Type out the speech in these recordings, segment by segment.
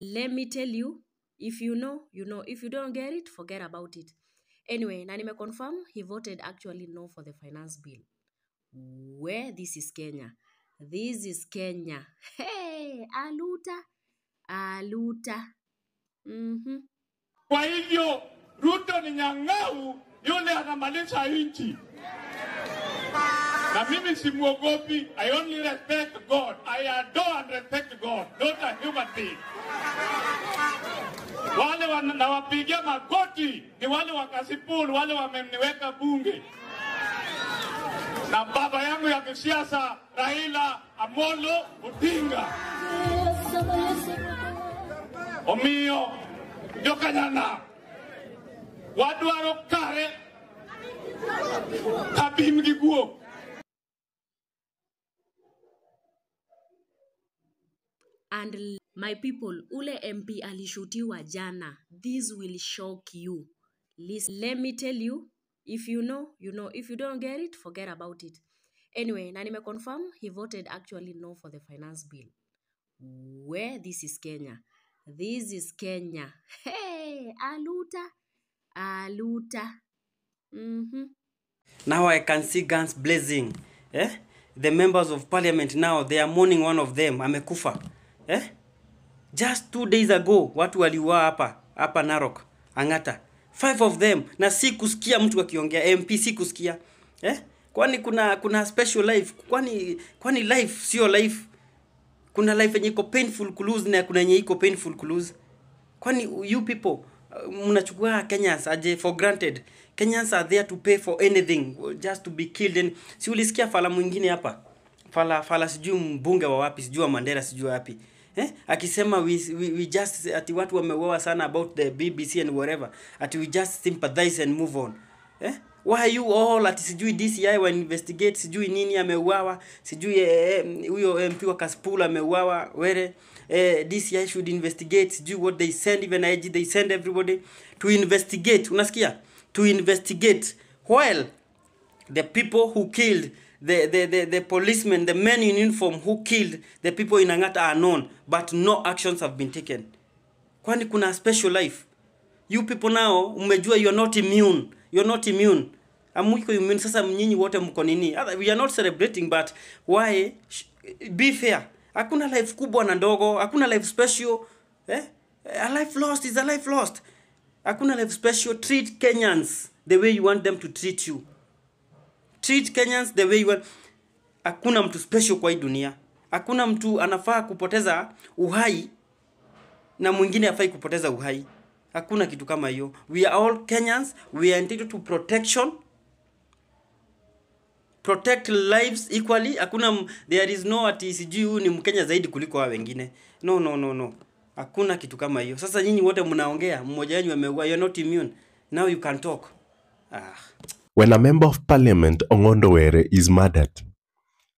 Let me tell you, if you know, you know. If you don't get it, forget about it. Anyway, na confirm he voted actually no for the finance bill. Where this is Kenya. This is Kenya. Hey, aluta. Aluta. Kwa hivyo Ruto ni nyang'au yule anamalisha nchi. Na mimi simuogopi. I only respect God. I adore and respect God, not a human being. Wale wanawapigia magoti ni wale wa Kasipul, wale wameniweka bunge. Na baba yangu ya kisiasa Raila Amolo Odinga. Omiyo Jokanyana wadwaro kare kabim giguo. And my people, ule MP alishutiwa jana. This will shock you. Listen, let me tell you, if you know, you know. If you don't get it, forget about it. Anyway, na confirm he voted actually no for the finance bill. Where this is Kenya. This is Kenya. Hey, aluta. Aluta. Now I can see guns blazing. The members of parliament now, they are mourning one of them. Amekufa. Just 2 days ago, watu waliuawa hapa Narok, Angata. 5 of them. Na si kusikia mtu akiongea. MP si kusikia. Kwani kuna special life. Kwani life sio life. Kuna life yenye iko painful ku lose na kuna yenye iko painful ku lose. Kwani you people mnachukua Kenyans aje for granted. Kenyans are there to pay for anything, just to be killed. And si ulisikia fala mwingine hapa? Fala sijui mbunge wa wapi, sijui wa Mandera, sijui wapi. Akisema we just ati watu wameuawa sana about the BBC and whatever. Ati we just sympathize and move on. Why are you all ati sijui DCI wa investigate, sijui nini ameuawa, sijui huyo MP wa Kasipul ameuawa, where DCI should investigate, sijui what they send, even IG they send everybody to investigate. Unasikia? To investigate, while the people who killed the policemen, the men in uniform who killed the people in Angata are known, but no actions have been taken. Kwani kuna special life? You people now, umejua you're not immune. You're not immune. Amuiko immune, sasa mnyinyi wote mko nini? We are not celebrating, but why? Be fair. Hakuna life kubwa na ndogo, hakuna life special. A life lost is a life lost. Hakuna life special. Treat Kenyans the way you want them to treat you. Treat Kenyans the way you want. Hakuna mtu special kwa hii dunia. Hakuna mtu anafaa kupoteza uhai na mwingine hafai kupoteza uhai. Hakuna kitu kama hiyo. We are all Kenyans. We are entitled to protection. Protect lives equally. Hakuna, there is no ati sijui huyu ni Mkenya zaidi kuliko hao wengine. No. Hakuna kitu kama hiyo. Sasa nyinyi wote mnaongea, mmoja wenu ameua, you're not immune. Now you can talk. When a member of parliament, Ong'ondo Were, is murdered,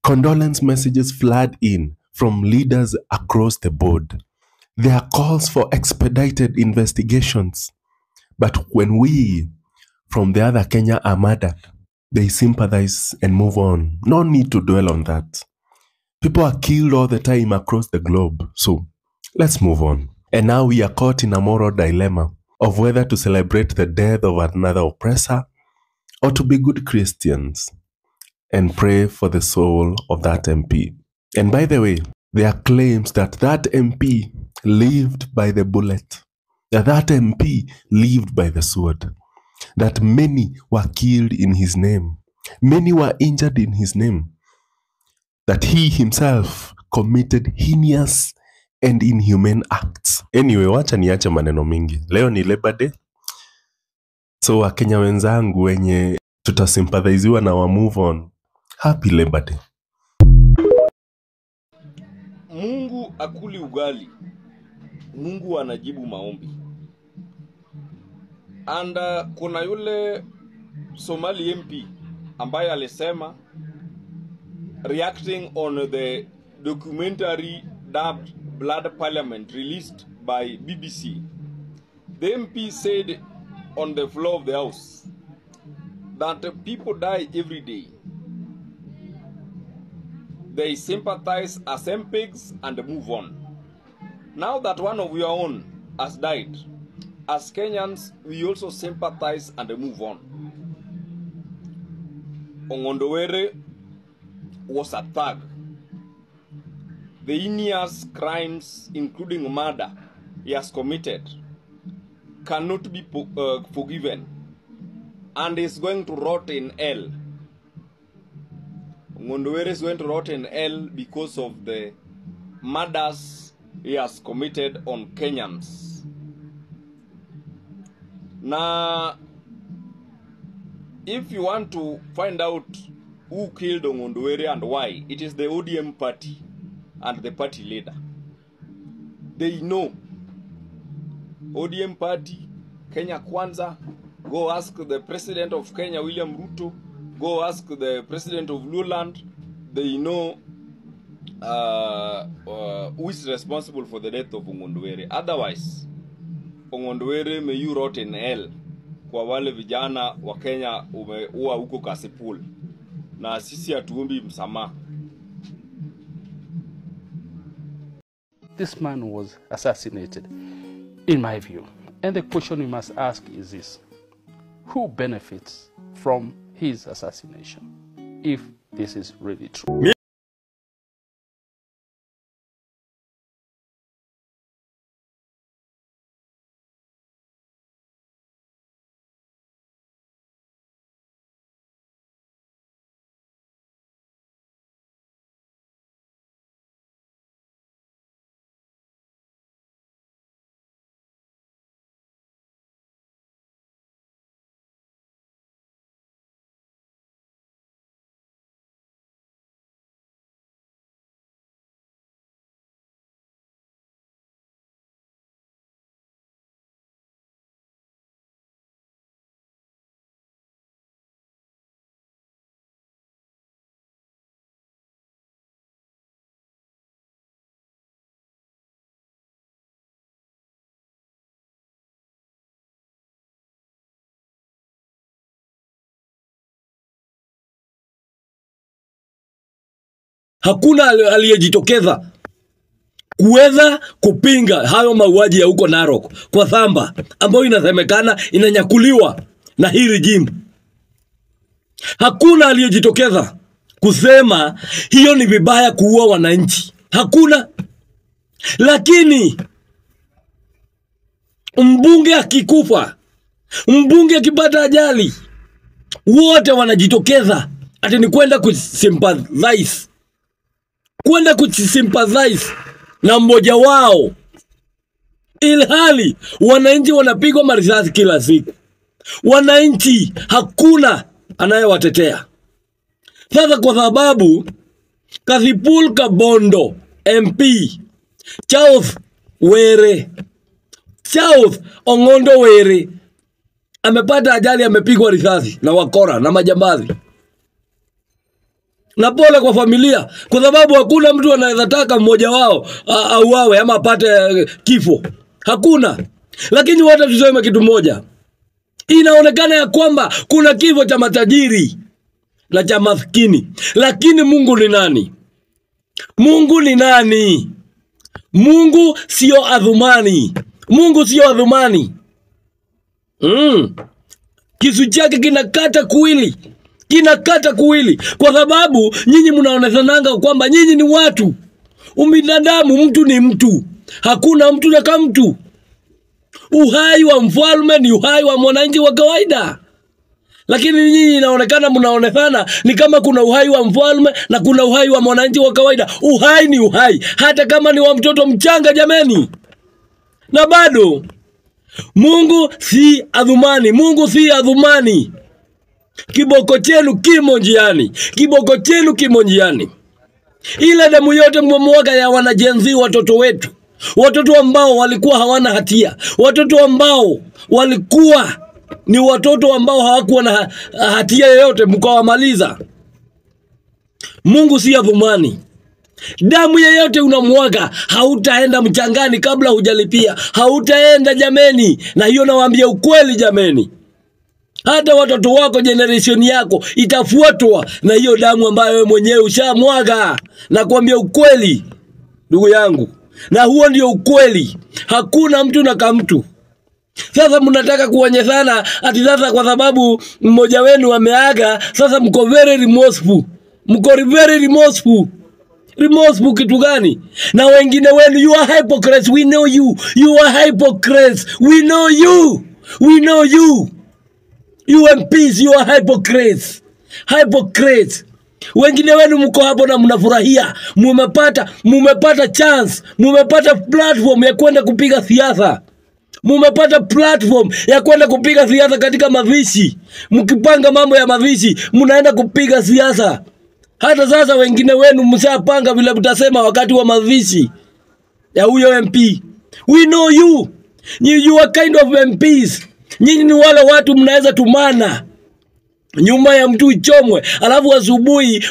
condolence messages flood in from leaders across the board. There are calls for expedited investigations. But when we, from the other Kenya, are murdered, they sympathize and move on. No need to dwell on that. People are killed all the time across the globe. So let's move on. And now we are caught in a moral dilemma of whether to celebrate the death of another oppressor or to be good Christians and pray for the soul of that MP. And by the way, there are claims that that MP lived by the bullet, that MP lived by the sword, that many were killed in his name, many were injured in his name, that he himself committed heinous and inhumane acts. Anyway, wacha niache maneno mingi. Leo ni Labor Day. So Wakenya wenzangu wenye tutasympathiziwa na wa move on. Happy Labor Day. Mungu akuli ugali. Mungu anajibu maombi. And kuna yule Somali MP ambaye alisema, reacting on the documentary dubbed Blood Parliament released by BBC, the MP said on the floor of the house that people die every day. They sympathize as MPs and move on. Now that one of your own has died, as Kenyans, we also sympathize and move on. Ongondowere was a thug. The heinous crimes, including murder, he has committed cannot be forgiven, and is going to rot in hell. Ongondowere is going to rot in hell because of the murders he has committed on Kenyans. Now, if you want to find out who killed Ongondowere and why, it is the ODM party and the party leader. They know. ODM party, Kenya Kwanza, go ask the president of Kenya, William Ruto, go ask the president of Luoland. They know who is responsible for the death of Ongondowere. Otherwise, Ongondowere may you rot in hell. Kwa wale vijana wa Kenya umeua huko Kasipul. Na sisi hatuombi msamaha. This man was assassinated, in my view. And the question we must ask is this: who benefits from his assassination, if this is really true? Hakuna aliyejitokeza kuweza kupinga hayo mauaji ya huko Narok kwa Thamba ambayo inasemekana inanyakuliwa na hii regime. Hakuna aliyejitokeza kusema hiyo ni vibaya kuua wananchi. Hakuna. Lakini mbunge akikufa, mbunge akipata ajali, wote wanajitokeza ati ni kwenda kusympathize. Kwenda kusympathize na mmoja wao, ilhali wananchi wanapigwa marisasi kila siku. Wananchi hakuna anayewatetea. Sasa kwa sababu Kasipul Kabondo MP Charles Ongondowere amepata ajali, amepigwa risasi na wakora na majambazi. Na pole kwa familia, kwa sababu hakuna mtu anaweza taka mmoja wao auawe ama apate kifo. Hakuna. Lakini wote tuseme kitu moja. Inaonekana ya kwamba kuna kifo cha matajiri na cha maskini. Lakini Mungu ni nani? Mungu ni nani? Mungu sio adhumani. Mungu sio adhumani. Kisu chake kinakata kuwili. Kinakata kuwili. Kwa sababu nyinyi mnaonekana kwamba nyinyi ni watu. Ubinadamu, mtu ni mtu. Hakuna mtu na kama mtu. Uhai wa mfalme ni uhai wa mwananchi wa kawaida. Lakini nyinyi inaonekana mnaonekana ni kama kuna uhai wa mfalme na kuna uhai wa mwananchi wa kawaida. Uhai ni uhai, hata kama ni wa mtoto mchanga jameni. Na bado Mungu si adhumani. Mungu si adhumani. Kiboko chenu kimo njiani. Kiboko chenu kimo njiani. Ile damu yote mmemwaga ya wanajenzi, watoto wetu. Watoto ambao walikuwa hawana hatia. Watoto ambao walikuwa ni watoto ambao hawakuwa na hatia yoyote, mkawamaliza. Mungu si adhumani. Damu yoyote unamwaga, hautaenda mchangani kabla hujalipia. Hautaenda jameni. Na hiyo nawaambia ukweli jameni. Hata watoto wako, generation yako itafuatwa na hiyo damu ambayo wewe mwenyewe ushamwaga. Na kuambia ukweli ndugu yangu, Na huo ndio ukweli. Hakuna mtu na kamtu. Sasa mnataka kuonyeshana ati sasa kwa sababu mmoja wenu ameaga, sasa mko very remorseful. Mko very remorseful. Remorseful kitu gani? Na wengine wenu, you are hypocrites. We know you. You are hypocrites. We know you. We know you. You MPs, you are hypocrites. Hypocrites. Wengine wenu mko hapo na mnafurahia. Mumepata chance. Mumepata platform ya kwenda kupiga siasa. Mumepata platform ya kwenda kupiga siasa katika mazishi. Mkipanga mambo ya mazishi, mnaenda kupiga siasa. Hata sasa wengine wenu mshapanga vile mtasema wakati wa mazishi ya huyo MP. We know you. You are kind of MPs. Nyinyi ni wale watu mnaweza tumana nyuma ya mtu ichomwe, alafu asubuhi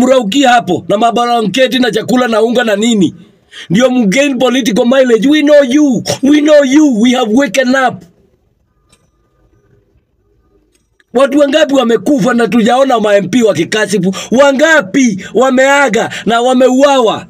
mraukia hapo na mabaranketi na chakula na unga na nini. Ndio mgain political mileage. We know you. We know you. We have waken up. Watu wangapi wamekufa na tujaona ma-MP wakikashifu? Wangapi wameaga na wameuawa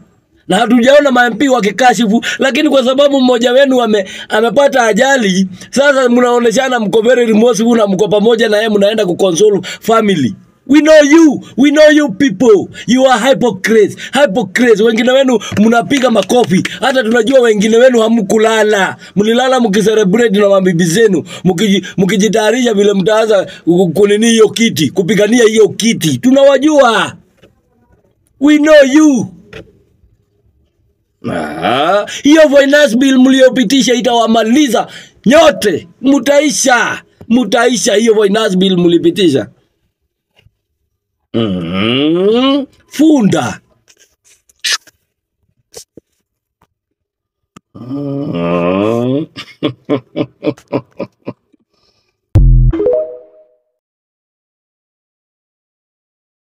na hatujaona ma-MP wakikashifu? Lakini kwa sababu mmoja wenu amepata ajali, sasa mnaoneshana mko very remorseful na mko pamoja na yeye mnaenda kukonsole family. We know you. We know you people. You are hypocrites. Hypocrites. Wengine wenu mnapiga makofi. Hata tunajua wengine wenu hamkulala. Mlilala mkicelebrate na mabibi zenu. Mkijitayarisha vile mtaanza kunini hiyo kiti. Kupigania hiyo kiti. Tunawajua. We know you. Hiyo finance bill mliopitisha itawamaliza nyote. Mutaisha hiyo finance bill mlipitisha. Funda.